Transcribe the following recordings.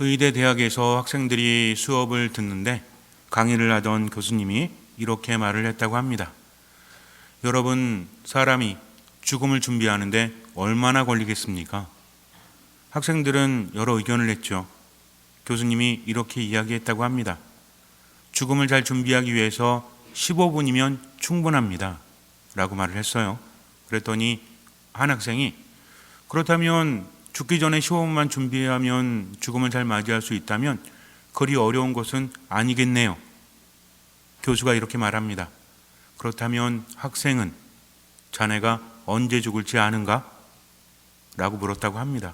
의대 대학에서 학생들이 수업을 듣는데 강의를 하던 교수님이 이렇게 말을 했다고 합니다. 여러분, 사람이 죽음을 준비하는데 얼마나 걸리겠습니까? 학생들은 여러 의견을 냈죠. 교수님이 이렇게 이야기했다고 합니다. 죽음을 잘 준비하기 위해서 15분이면 충분합니다. 라고 말을 했어요. 그랬더니 한 학생이 그렇다면 죽기 전에 15분만 준비하면 죽음을 잘 맞이할 수 있다면 그리 어려운 것은 아니겠네요. 교수가 이렇게 말합니다. 그렇다면 학생은 자네가 언제 죽을지 아는가? 라고 물었다고 합니다.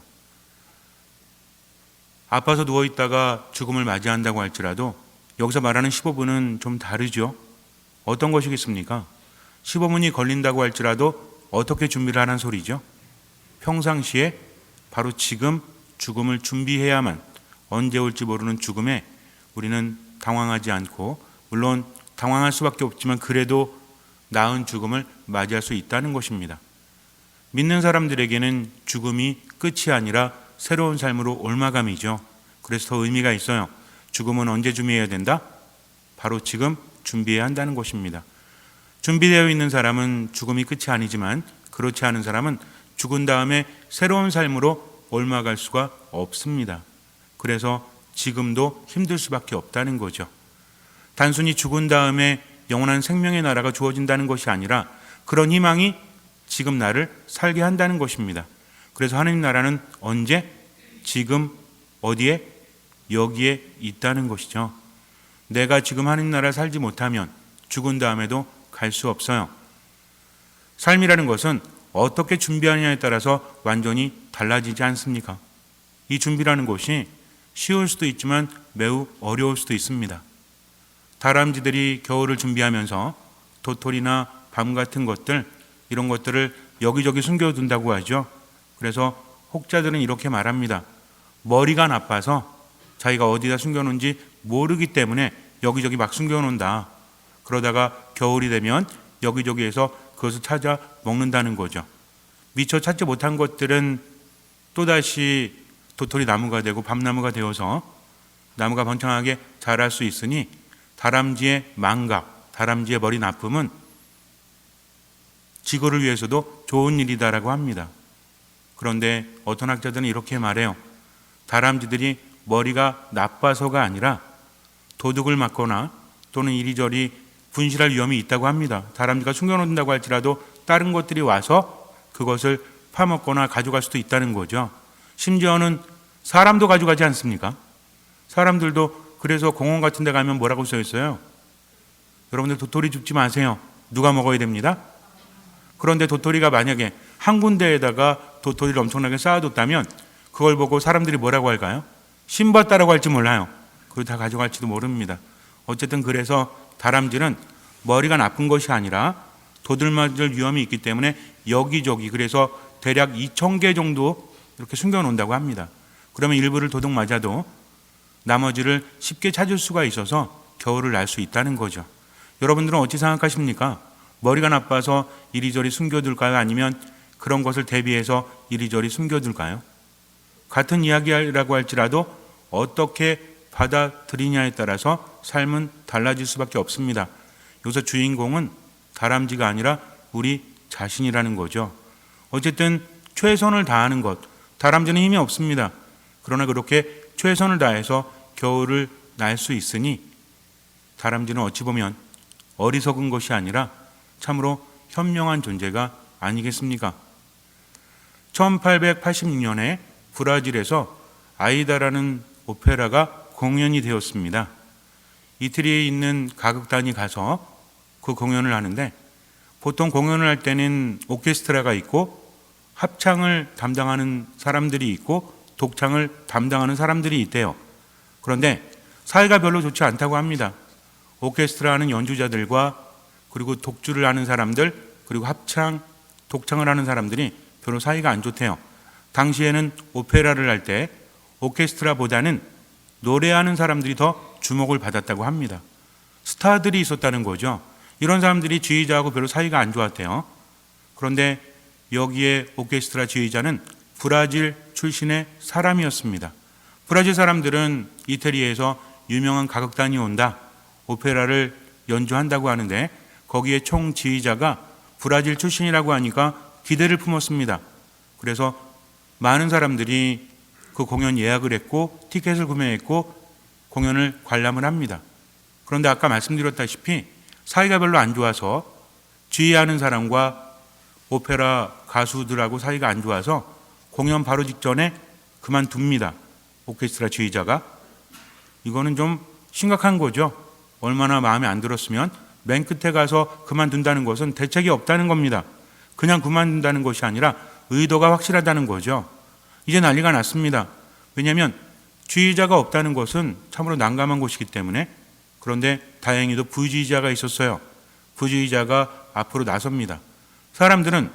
아파서 누워있다가 죽음을 맞이한다고 할지라도 여기서 말하는 15분은 좀 다르죠. 어떤 것이겠습니까? 15분이 걸린다고 할지라도 어떻게 준비를 하는 소리죠? 평상시에 바로 지금 죽음을 준비해야만 언제 올지 모르는 죽음에 우리는 당황하지 않고, 물론 당황할 수밖에 없지만 그래도 나은 죽음을 맞이할 수 있다는 것입니다. 믿는 사람들에게는 죽음이 끝이 아니라 새로운 삶으로 옮아감이죠. 그래서 더 의미가 있어요. 죽음은 언제 준비해야 된다? 바로 지금 준비해야 한다는 것입니다. 준비되어 있는 사람은 죽음이 끝이 아니지만 그렇지 않은 사람은 죽은 다음에 새로운 삶으로 옮아갈 수가 없습니다. 그래서 지금도 힘들 수밖에 없다는 거죠. 단순히 죽은 다음에 영원한 생명의 나라가 주어진다는 것이 아니라 그런 희망이 지금 나를 살게 한다는 것입니다. 그래서 하느님 나라는 언제? 지금 어디에? 여기에 있다는 것이죠. 내가 지금 하느님 나라를 살지 못하면 죽은 다음에도 갈 수 없어요. 삶이라는 것은 어떻게 준비하느냐에 따라서 완전히 달라지지 않습니까? 이 준비라는 것이 쉬울 수도 있지만 매우 어려울 수도 있습니다. 다람쥐들이 겨울을 준비하면서 도토리나 밤 같은 것들, 이런 것들을 여기저기 숨겨둔다고 하죠. 그래서 혹자들은 이렇게 말합니다. 머리가 나빠서 자기가 어디다 숨겨놓은지 모르기 때문에 여기저기 막 숨겨놓는다. 그러다가 겨울이 되면 여기저기에서 그것을 찾아 먹는다는 거죠. 미처 찾지 못한 것들은 또다시 도토리 나무가 되고 밤나무가 되어서 나무가 번창하게 자랄 수 있으니 다람쥐의 망각, 다람쥐의 머리 나쁨은 지구를 위해서도 좋은 일이다라고 합니다. 그런데 어떤 학자들은 이렇게 말해요. 다람쥐들이 머리가 나빠서가 아니라 도둑을 맞거나 또는 이리저리 분실할 위험이 있다고 합니다. 다람쥐가 숨겨놓는다고 할지라도 다른 것들이 와서 그것을 파먹거나 가져갈 수도 있다는 거죠. 심지어는 사람도 가져가지 않습니까? 사람들도 그래서 공원 같은 데 가면 뭐라고 써 있어요? 여러분들 도토리 줍지 마세요. 누가 먹어야 됩니다? 그런데 도토리가 만약에 한 군데에다가 도토리를 엄청나게 쌓아뒀다면 그걸 보고 사람들이 뭐라고 할까요? 신봤다라고 할지 몰라요. 그걸 다 가져갈지도 모릅니다. 어쨌든 그래서 다람쥐는 머리가 나쁜 것이 아니라 도둑맞을 위험이 있기 때문에 여기저기, 그래서 대략 2,000개 정도 이렇게 숨겨놓는다고 합니다. 그러면 일부를 도둑 맞아도 나머지를 쉽게 찾을 수가 있어서 겨울을 날 수 있다는 거죠. 여러분들은 어찌 생각하십니까? 머리가 나빠서 이리저리 숨겨둘까요? 아니면 그런 것을 대비해서 이리저리 숨겨둘까요? 같은 이야기라고 할지라도 어떻게 받아들이냐에 따라서 삶은 달라질 수밖에 없습니다. 여기서 주인공은 다람쥐가 아니라 우리 자신이라는 거죠. 어쨌든 최선을 다하는 것, 다람쥐는 힘이 없습니다. 그러나 그렇게 최선을 다해서 겨울을 날 수 있으니 다람쥐는 어찌 보면 어리석은 것이 아니라 참으로 현명한 존재가 아니겠습니까? 1886년에 브라질에서 아이다라는 오페라가 공연이 되었습니다. 이태리에 있는 가극단이 가서 그 공연을 하는데, 보통 공연을 할 때는 오케스트라가 있고 합창을 담당하는 사람들이 있고 독창을 담당하는 사람들이 있대요. 그런데 사이가 별로 좋지 않다고 합니다. 오케스트라 하는 연주자들과 그리고 독주를 하는 사람들, 그리고 합창, 독창을 하는 사람들이 별로 사이가 안 좋대요. 당시에는 오페라를 할 때 오케스트라보다는 노래하는 사람들이 더 주목을 받았다고 합니다. 스타들이 있었다는 거죠. 이런 사람들이 지휘자하고 별로 사이가 안 좋았대요. 그런데 여기에 오케스트라 지휘자는 브라질 출신의 사람이었습니다. 브라질 사람들은 이태리에서 유명한 가극단이 온다, 오페라를 연주한다고 하는데 거기에 총지휘자가 브라질 출신이라고 하니까 기대를 품었습니다. 그래서 많은 사람들이 그 공연 예약을 했고 티켓을 구매했고 공연을 관람을 합니다. 그런데 아까 말씀드렸다시피 사이가 별로 안 좋아서 지휘하는 사람과 오페라 가수들하고 사이가 안 좋아서 공연 바로 직전에 그만둡니다. 오케스트라 지휘자가. 이거는 좀 심각한 거죠. 얼마나 마음에 안 들었으면 맨 끝에 가서 그만둔다는 것은 대책이 없다는 겁니다. 그냥 그만둔다는 것이 아니라 의도가 확실하다는 거죠. 이제 난리가 났습니다. 왜냐하면 지휘자가 없다는 것은 참으로 난감한 것이기 때문에. 그런데 다행히도 부지휘자가 있었어요. 부지휘자가 앞으로 나섭니다. 사람들은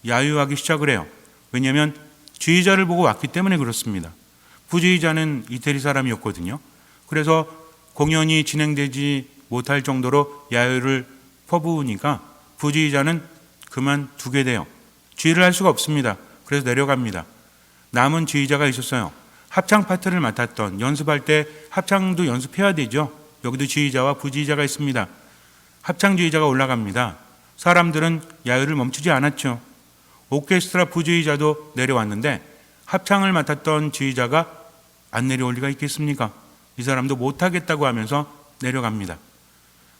야유하기 시작을 해요. 왜냐하면 지휘자를 보고 왔기 때문에 그렇습니다. 부지휘자는 이태리 사람이었거든요. 그래서 공연이 진행되지 못할 정도로 야유를 퍼부으니까 부지휘자는 그만두게 돼요. 지휘를 할 수가 없습니다. 그래서 내려갑니다. 남은 지휘자가 있었어요. 합창 파트를 맡았던, 연습할 때 합창도 연습해야 되죠. 여기도 지휘자와 부지휘자가 있습니다. 합창 지휘자가 올라갑니다. 사람들은 야유를 멈추지 않았죠. 오케스트라 부지휘자도 내려왔는데 합창을 맡았던 지휘자가 안 내려올 리가 있겠습니까? 이 사람도 못하겠다고 하면서 내려갑니다.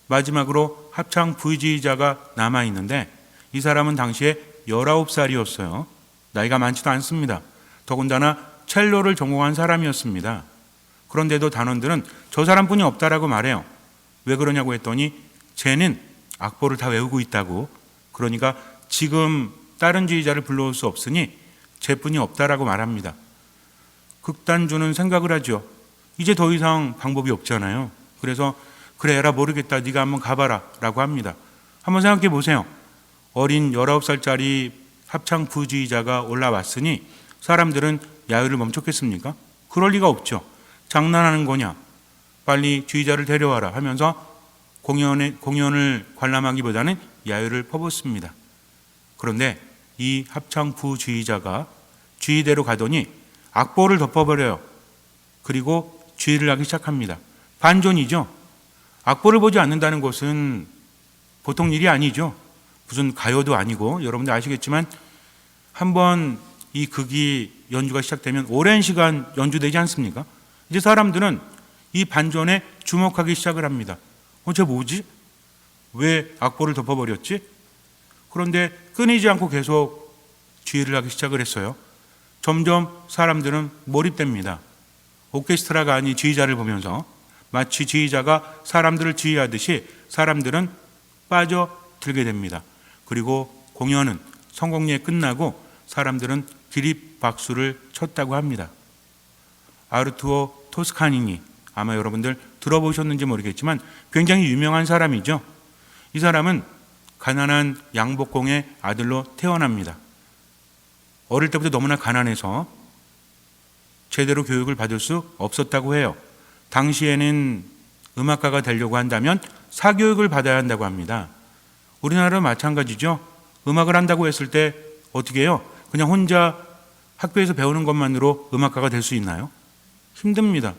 마지막으로 합창 부지휘자가 남아있는데 이 사람은 당시에 19살이었어요. 나이가 많지도 않습니다. 더군다나 첼로를 전공한 사람이었습니다. 그런데도 단원들은 저 사람뿐이 없다라고 말해요. 왜 그러냐고 했더니 쟤는 악보를 다 외우고 있다고. 그러니까 지금 다른 지휘자를 불러올 수 없으니 쟤뿐이 없다라고 말합니다. 극단주는 생각을 하죠. 이제 더 이상 방법이 없잖아요. 그래서 그래 에라 모르겠다, 네가 한번 가봐라 라고 합니다. 한번 생각해 보세요. 어린 19살짜리 합창 부지휘자가 올라왔으니 사람들은 야유를 멈췄겠습니까? 그럴 리가 없죠. 장난하는 거냐, 빨리 지휘자를 데려와라 하면서 공연을 관람하기보다는 야유를 퍼붓습니다. 그런데 이 합창 부지휘자가 지휘대로 가더니 악보를 덮어버려요. 그리고 지휘를 하기 시작합니다. 반전이죠. 악보를 보지 않는다는 것은 보통 일이 아니죠. 무슨 가요도 아니고. 여러분들 아시겠지만 한번 이 극이 연주가 시작되면 오랜 시간 연주되지 않습니까? 이제 사람들은 이 반전에 주목하기 시작을 합니다. 쟤 뭐지? 왜 악보를 덮어버렸지? 그런데 끊이지 않고 계속 지휘를 하기 시작을 했어요. 점점 사람들은 몰입됩니다. 오케스트라가 아닌 지휘자를 보면서 마치 지휘자가 사람들을 지휘하듯이 사람들은 빠져들게 됩니다. 그리고 공연은 성공리에 끝나고 사람들은 기립박수를 쳤다고 합니다. 아르투오 토스카니니, 아마 여러분들 들어보셨는지 모르겠지만 굉장히 유명한 사람이죠. 이 사람은 가난한 양복공의 아들로 태어납니다. 어릴 때부터 너무나 가난해서 제대로 교육을 받을 수 없었다고 해요. 당시에는 음악가가 되려고 한다면 사교육을 받아야 한다고 합니다. 우리나라도 마찬가지죠. 음악을 한다고 했을 때 어떻게 해요? 그냥 혼자 학교에서 배우는 것만으로 음악가가 될 수 있나요? 힘듭니다.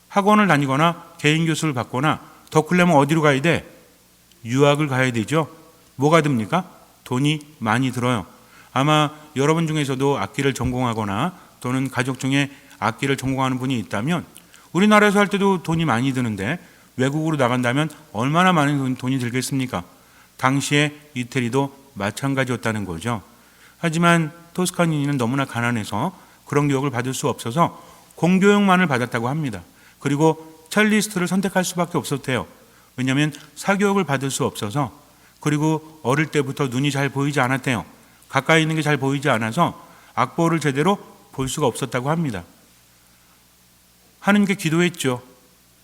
학원을 다니거나 개인 교수를 받거나 더 크려면 어디로 가야 돼? 유학을 가야 되죠. 뭐가 듭니까? 돈이 많이 들어요. 아마 여러분 중에서도 악기를 전공하거나 또는 가족 중에 악기를 전공하는 분이 있다면 우리나라에서 할 때도 돈이 많이 드는데 외국으로 나간다면 얼마나 많은 돈이 들겠습니까? 당시에 이태리도 마찬가지였다는 거죠. 하지만 토스카니니는 너무나 가난해서 그런 교육을 받을 수 없어서 공교육만을 받았다고 합니다. 그리고 첼리스트를 선택할 수밖에 없었대요. 왜냐하면 사교육을 받을 수 없어서, 그리고 어릴 때부터 눈이 잘 보이지 않았대요. 가까이 있는 게 잘 보이지 않아서 악보를 제대로 볼 수가 없었다고 합니다. 하느님께 기도했죠.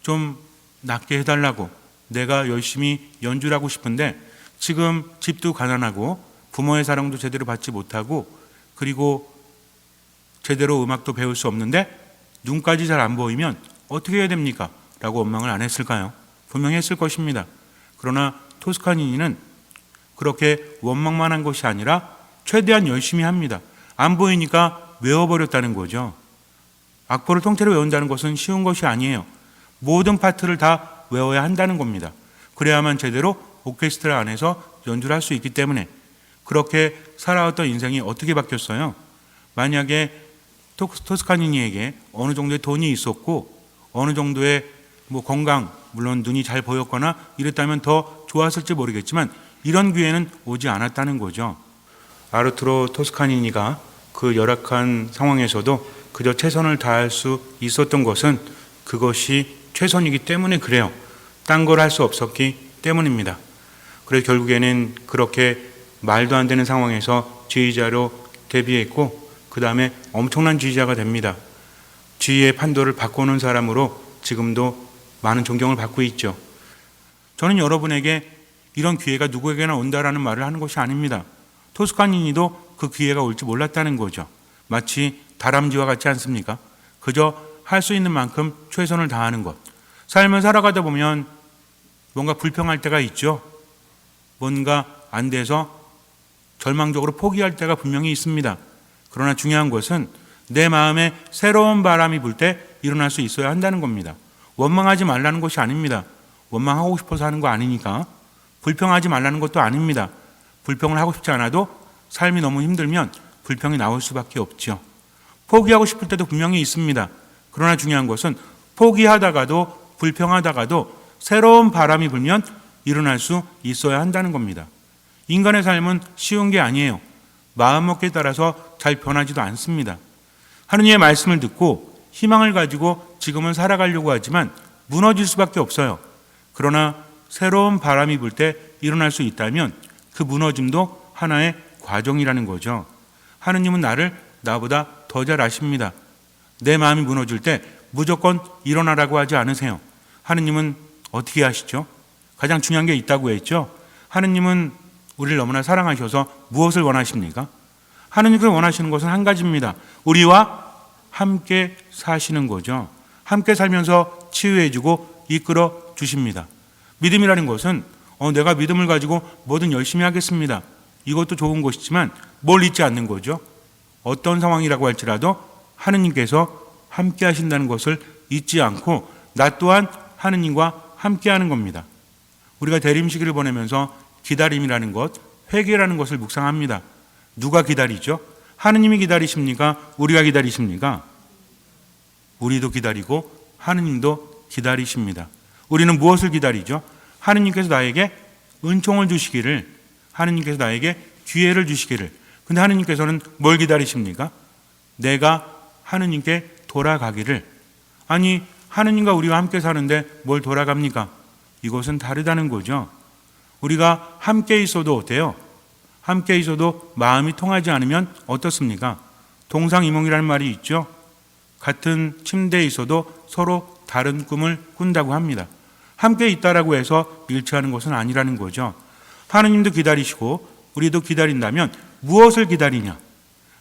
좀 낫게 해달라고. 내가 열심히 연주를 하고 싶은데 지금 집도 가난하고 부모의 사랑도 제대로 받지 못하고 그리고 제대로 음악도 배울 수 없는데 눈까지 잘 안 보이면 어떻게 해야 됩니까? 라고 원망을 안 했을까요? 분명히 했을 것입니다. 그러나 토스카니니는 그렇게 원망만 한 것이 아니라 최대한 열심히 합니다. 안 보이니까 외워버렸다는 거죠. 악보를 통째로 외운다는 것은 쉬운 것이 아니에요. 모든 파트를 다 외워야 한다는 겁니다. 그래야만 제대로 오케스트라 안에서 연주를 할 수 있기 때문에. 그렇게 살아왔던 인생이 어떻게 바뀌었어요? 만약에 토스카니니에게 어느 정도의 돈이 있었고 어느 정도의 건강, 물론 눈이 잘 보였거나 이랬다면 더 좋았을지 모르겠지만 이런 기회는 오지 않았다는 거죠. 아르투로 토스카니니가 그 열악한 상황에서도 그저 최선을 다할 수 있었던 것은 그것이 최선이기 때문에 그래요. 딴 걸 할 수 없었기 때문입니다. 그래서 결국에는 그렇게 말도 안 되는 상황에서 지휘자로 데뷔했고 그 다음에 엄청난 지휘자가 됩니다. 지휘의 판도를 바꾸는 사람으로 지금도 많은 존경을 받고 있죠. 저는 여러분에게 이런 기회가 누구에게나 온다라는 말을 하는 것이 아닙니다. 토스카니니도 그 기회가 올지 몰랐다는 거죠. 마치 다람쥐와 같지 않습니까? 그저 할 수 있는 만큼 최선을 다하는 것. 삶을 살아가다 보면 뭔가 불평할 때가 있죠. 뭔가 안 돼서 절망적으로 포기할 때가 분명히 있습니다. 그러나 중요한 것은 내 마음에 새로운 바람이 불 때 일어날 수 있어야 한다는 겁니다. 원망하지 말라는 것이 아닙니다. 원망하고 싶어서 하는 거 아니니까. 불평하지 말라는 것도 아닙니다. 불평을 하고 싶지 않아도 삶이 너무 힘들면 불평이 나올 수밖에 없죠. 포기하고 싶을 때도 분명히 있습니다. 그러나 중요한 것은 포기하다가도 불평하다가도 새로운 바람이 불면 일어날 수 있어야 한다는 겁니다. 인간의 삶은 쉬운 게 아니에요. 마음먹기에 따라서 잘 변하지도 않습니다. 하느님의 말씀을 듣고 희망을 가지고 지금은 살아가려고 하지만 무너질 수밖에 없어요. 그러나 새로운 바람이 불 때 일어날 수 있다면 그 무너짐도 하나의 과정이라는 거죠. 하느님은 나보다 더 잘 아십니다. 내 마음이 무너질 때 무조건 일어나라고 하지 않으세요. 하느님은 어떻게 하시죠? 가장 중요한 게 있다고 했죠. 하느님은 우리를 너무나 사랑하셔서 무엇을 원하십니까? 하느님께서 원하시는 것은 한 가지입니다. 우리와 함께 사시는 거죠. 함께 살면서 치유해주고 이끌어 주십니다. 믿음이라는 것은 내가 믿음을 가지고 뭐든 열심히 하겠습니다. 이것도 좋은 것이지만 뭘 잊지 않는 거죠. 어떤 상황이라고 할지라도 하느님께서 함께 하신다는 것을 잊지 않고 나 또한 하느님과 함께 하는 겁니다. 우리가 대림시기를 보내면서 기다림이라는 것, 회개라는 것을 묵상합니다. 누가 기다리죠? 하느님이 기다리십니까? 우리가 기다리십니까? 우리도 기다리고 하느님도 기다리십니다. 우리는 무엇을 기다리죠? 하느님께서 나에게 은총을 주시기를, 하느님께서 나에게 기회를 주시기를. 근데 하느님께서는 뭘 기다리십니까? 내가 하느님께 돌아가기를. 아니, 하느님과 우리와 함께 사는데 뭘 돌아갑니까? 이것은 다르다는 거죠. 우리가 함께 있어도 어때요? 함께 있어도 마음이 통하지 않으면 어떻습니까? 동상이몽이라는 말이 있죠. 같은 침대에 있어도 서로 다른 꿈을 꾼다고 합니다. 함께 있다라고 해서 일치하는 것은 아니라는 거죠. 하느님도 기다리시고 우리도 기다린다면 무엇을 기다리냐?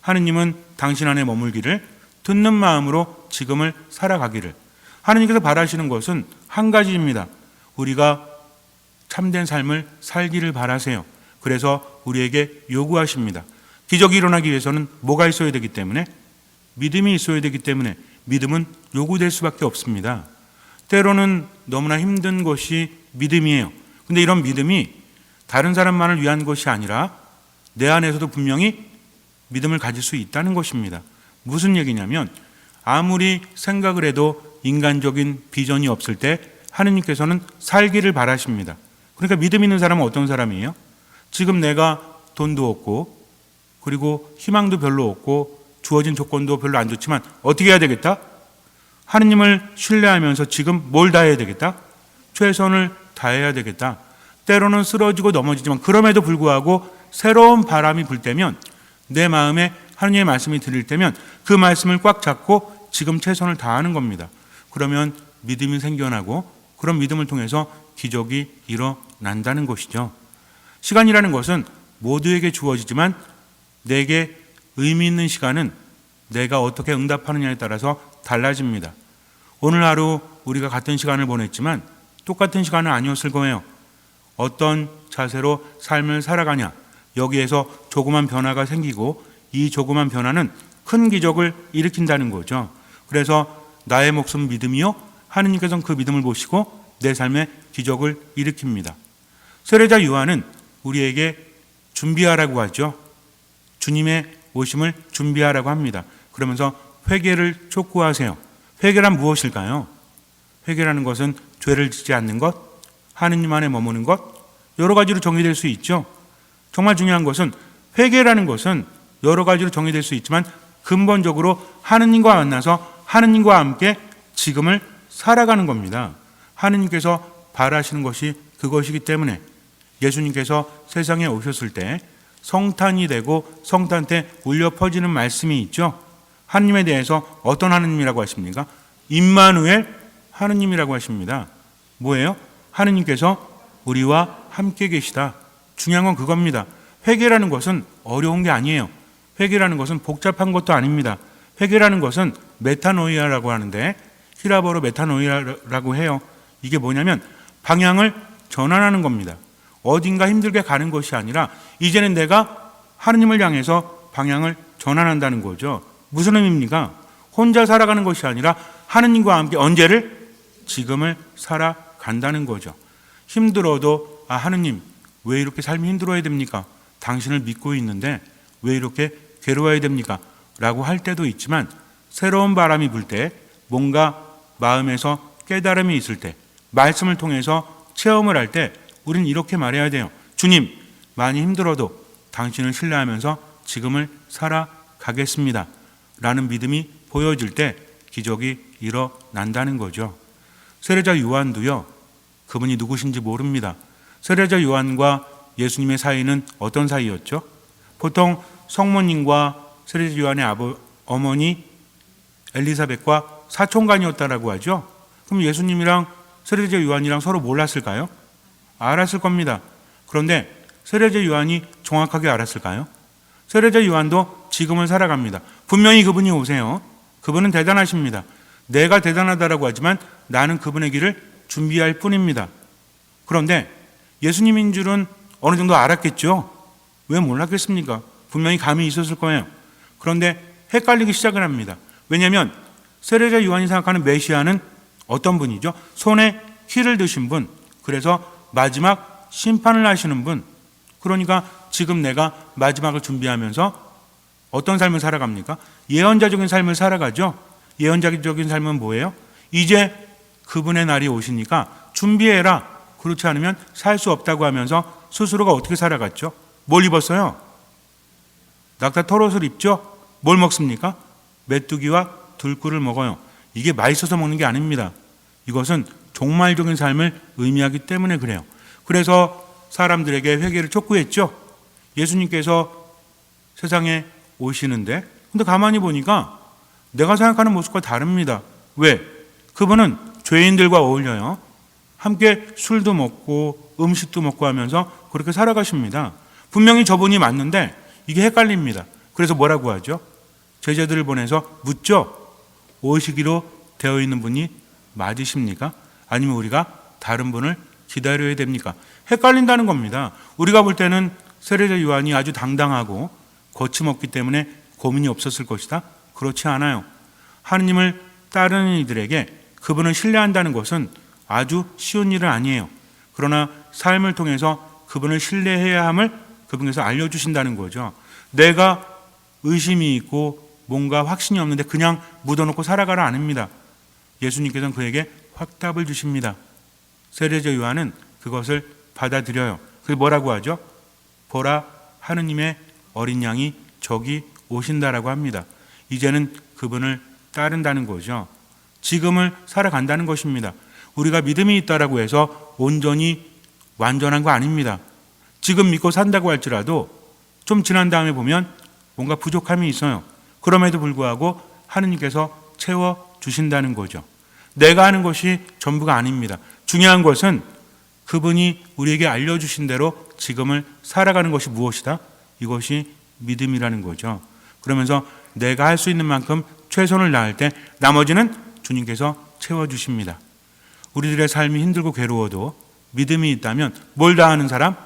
하느님은 당신 안에 머물기를, 듣는 마음으로 지금을 살아가기를. 하느님께서 바라시는 것은 한 가지입니다. 우리가 참된 삶을 살기를 바라세요. 그래서 우리에게 요구하십니다. 기적이 일어나기 위해서는 뭐가 있어야 되기 때문에? 믿음이 있어야 되기 때문에 믿음은 요구될 수밖에 없습니다. 때로는 너무나 힘든 것이 믿음이에요. 근데 이런 믿음이 다른 사람만을 위한 것이 아니라 내 안에서도 분명히 믿음을 가질 수 있다는 것입니다. 무슨 얘기냐면 아무리 생각을 해도 인간적인 비전이 없을 때 하느님께서는 살기를 바라십니다. 그러니까 믿음 있는 사람은 어떤 사람이에요? 지금 내가 돈도 없고 그리고 희망도 별로 없고 주어진 조건도 별로 안 좋지만 어떻게 해야 되겠다? 하느님을 신뢰하면서 지금 뭘 다해야 되겠다? 최선을 다해야 되겠다. 때로는 쓰러지고 넘어지지만 그럼에도 불구하고 새로운 바람이 불 때면 내 마음에 하느님의 말씀이 들릴 때면 그 말씀을 꽉 잡고 지금 최선을 다하는 겁니다. 그러면 믿음이 생겨나고 그런 믿음을 통해서 기적이 일어난다는 것이죠. 시간이라는 것은 모두에게 주어지지만 내게 의미 있는 시간은 내가 어떻게 응답하느냐에 따라서 달라집니다. 오늘 하루 우리가 같은 시간을 보냈지만 똑같은 시간은 아니었을 거예요. 어떤 자세로 삶을 살아가냐, 여기에서 조그만 변화가 생기고 이 조그만 변화는 큰 기적을 일으킨다는 거죠. 그래서 나의 목숨 믿음이요, 하느님께서는 그 믿음을 보시고 내 삶에 기적을 일으킵니다. 세례자 요한은 우리에게 준비하라고 하죠. 주님의 오심을 준비하라고 합니다. 그러면서 회개를 촉구하세요. 회개란 무엇일까요? 회개라는 것은 죄를 짓지 않는 것, 하느님 안에 머무는 것, 여러 가지로 정의될 수 있죠. 정말 중요한 것은 회개라는 것은 여러 가지로 정의될 수 있지만 근본적으로 하느님과 만나서 하느님과 함께 지금을 살아가는 겁니다. 하느님께서 바라시는 것이 그것이기 때문에 예수님께서 세상에 오셨을 때 성탄이 되고 성탄 때 울려 퍼지는 말씀이 있죠. 하느님에 대해서 어떤 하느님이라고 하십니까? 임마누엘 하느님이라고 하십니다. 뭐예요? 하느님께서 우리와 함께 계시다. 중요한 건 그겁니다. 회개라는 것은 어려운 게 아니에요. 회개라는 것은 복잡한 것도 아닙니다. 회개라는 것은 메타노이아라고 하는데 히라버로 메타노이아라고 해요. 이게 뭐냐면 방향을 전환하는 겁니다. 어딘가 힘들게 가는 것이 아니라 이제는 내가 하느님을 향해서 방향을 전환한다는 거죠. 무슨 의미입니까? 혼자 살아가는 것이 아니라 하느님과 함께 언제를? 지금을 살아간다는 거죠. 힘들어도 하느님 왜 이렇게 삶이 힘들어야 됩니까? 당신을 믿고 있는데 왜 이렇게 괴로워야 됩니까? 라고 할 때도 있지만 새로운 바람이 불 때 뭔가 마음에서 깨달음이 있을 때 말씀을 통해서 체험을 할 때 우리는 이렇게 말해야 돼요. 주님, 많이 힘들어도 당신을 신뢰하면서 지금을 살아가겠습니다. 라는 믿음이 보여질 때 기적이 일어난다는 거죠. 세례자 요한도요, 그분이 누구신지 모릅니다. 세례자 요한과 예수님의 사이는 어떤 사이였죠? 보통 성모님과 세례자 요한의 어머니 엘리사벳과 사촌간이었다라고 하죠. 그럼 예수님이랑 세례자 요한이랑 서로 몰랐을까요? 알았을 겁니다. 그런데 세례자 요한이 정확하게 알았을까요? 세례자 요한도 지금을 살아갑니다. 분명히 그분이 오세요. 그분은 대단하십니다. 내가 대단하다라고 하지만 나는 그분의 길을 준비할 뿐입니다. 그런데 예수님인 줄은 어느 정도 알았겠죠? 왜 몰랐겠습니까? 분명히 감이 있었을 거예요. 그런데 헷갈리기 시작을 합니다. 왜냐하면 세례자 요한이 생각하는 메시아는 어떤 분이죠? 손에 키를 드신 분, 그래서 마지막 심판을 하시는 분. 그러니까 지금 내가 마지막을 준비하면서 어떤 삶을 살아갑니까? 예언자적인 삶을 살아가죠. 예언자적인 삶은 뭐예요? 이제 그분의 날이 오시니까 준비해라. 그렇지 않으면 살 수 없다고 하면서 스스로가 어떻게 살아갔죠? 뭘 입었어요? 낙타 털옷을 입죠? 뭘 먹습니까? 메뚜기와 들꿀을 먹어요. 이게 맛있어서 먹는 게 아닙니다. 이것은 종말적인 삶을 의미하기 때문에 그래요. 그래서 사람들에게 회개를 촉구했죠. 예수님께서 세상에 오시는데 근데 가만히 보니까 내가 생각하는 모습과 다릅니다. 왜? 그분은 죄인들과 어울려요. 함께 술도 먹고 음식도 먹고 하면서 그렇게 살아가십니다. 분명히 저분이 맞는데 이게 헷갈립니다. 그래서 뭐라고 하죠? 제자들을 보내서 묻죠. 오시기로 되어 있는 분이 맞으십니까? 아니면 우리가 다른 분을 기다려야 됩니까? 헷갈린다는 겁니다. 우리가 볼 때는 세례자 요한이 아주 당당하고 거침없기 때문에 고민이 없었을 것이다. 그렇지 않아요. 하느님을 따르는 이들에게 그분을 신뢰한다는 것은 아주 쉬운 일은 아니에요. 그러나 삶을 통해서 그분을 신뢰해야 함을 그분께서 알려주신다는 거죠. 내가 의심이 있고 뭔가 확신이 없는데 그냥 묻어놓고 살아가라 아닙니다. 예수님께서는 그에게 확답을 주십니다. 세례자 요한은 그것을 받아들여요. 그게 뭐라고 하죠? 보라, 하느님의 어린 양이 저기 오신다라고 합니다. 이제는 그분을 따른다는 거죠. 지금을 살아간다는 것입니다. 우리가 믿음이 있다라고 해서 온전히 완전한 거 아닙니다. 지금 믿고 산다고 할지라도 좀 지난 다음에 보면 뭔가 부족함이 있어요. 그럼에도 불구하고 하느님께서 채워주신다는 거죠. 내가 하는 것이 전부가 아닙니다. 중요한 것은 그분이 우리에게 알려주신 대로 지금을 살아가는 것이 무엇이다? 이것이 믿음이라는 거죠. 그러면서 내가 할 수 있는 만큼 최선을 다할 때 나머지는 주님께서 채워주십니다. 우리들의 삶이 힘들고 괴로워도 믿음이 있다면 뭘 다하는 사람?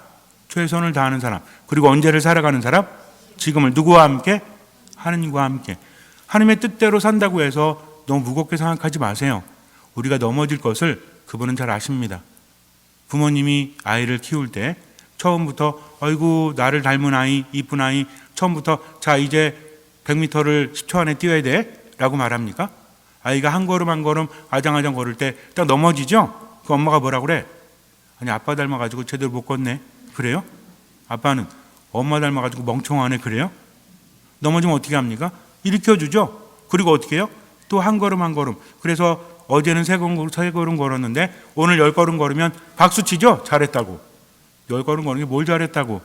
최선을 다하는 사람. 그리고 언제를 살아가는 사람? 지금을 누구와 함께? 하느님과 함께. 하나님의 뜻대로 산다고 해서 너무 무겁게 생각하지 마세요. 우리가 넘어질 것을 그분은 잘 아십니다. 부모님이 아이를 키울 때 처음부터 아이고 나를 닮은 아이, 이쁜 아이, 처음부터 자 이제 100m를 10초 안에 뛰어야 돼 라고 말합니까? 아이가 한 걸음 한 걸음 아장아장 걸을 때 딱 넘어지죠? 그 엄마가 뭐라 그래? 아니 아빠 닮아가지고 제대로 못 걷네. 그래요? 아빠는 엄마 닮아가지고 멍청하네. 그래요? 넘어지면 어떻게 합니까? 일으켜주죠. 그리고 어떻게 해요? 또 한 걸음 한 걸음. 그래서 어제는 세 걸음 걸었는데 오늘 10걸음 걸으면 박수 치죠? 잘했다고. 10걸음 걸은 게 뭘 잘했다고.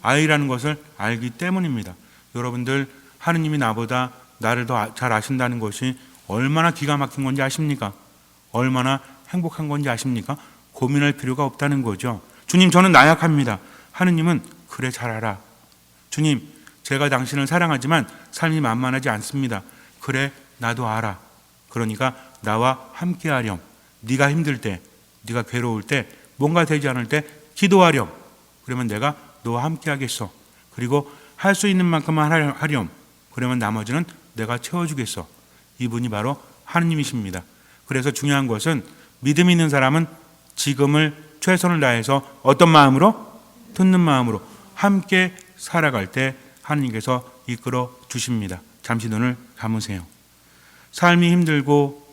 아이라는 것을 알기 때문입니다. 여러분들 하느님이 나보다 나를 더 잘 아신다는 것이 얼마나 기가 막힌 건지 아십니까? 얼마나 행복한 건지 아십니까? 고민할 필요가 없다는 거죠. 주님 저는 나약합니다. 하느님은 그래 잘 알아. 주님 제가 당신을 사랑하지만 삶이 만만하지 않습니다. 그래 나도 알아. 그러니까 나와 함께하렴. 네가 힘들 때, 네가 괴로울 때, 뭔가 되지 않을 때 기도하렴. 그러면 내가 너와 함께하겠어. 그리고 할 수 있는 만큼만 하렴. 그러면 나머지는 내가 채워주겠어. 이분이 바로 하느님이십니다. 그래서 중요한 것은 믿음 있는 사람은 지금을 최선을 다해서 어떤 마음으로? 듣는 마음으로 함께 살아갈 때 하느님께서 이끌어 주십니다. 잠시 눈을 감으세요. 삶이 힘들고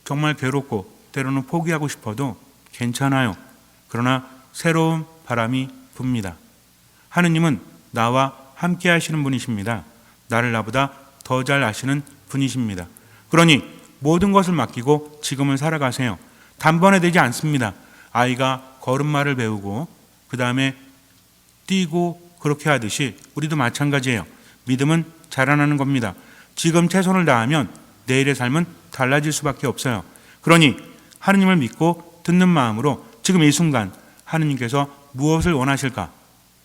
정말 괴롭고 때로는 포기하고 싶어도 괜찮아요. 그러나 새로운 바람이 붑니다. 하느님은 나와 함께 하시는 분이십니다. 나를 나보다 더 잘 아시는 분이십니다. 그러니 모든 것을 맡기고 지금을 살아가세요. 단번에 되지 않습니다. 아이가 걸음마를 배우고 그 다음에 뛰고 그렇게 하듯이 우리도 마찬가지예요. 믿음은 자라나는 겁니다. 지금 최선을 다하면 내일의 삶은 달라질 수밖에 없어요. 그러니 하느님을 믿고 듣는 마음으로 지금 이 순간 하느님께서 무엇을 원하실까?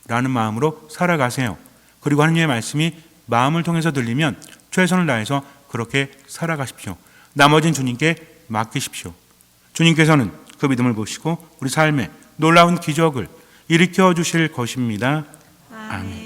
라는 마음으로 살아가세요. 그리고 하느님의 말씀이 마음을 통해서 들리면 최선을 다해서 그렇게 살아가십시오. 나머진 주님께 맡기십시오. 주님께서는 그 믿음을 보시고 우리 삶에 놀라운 기적을 일으켜 주실 것입니다. 아멘.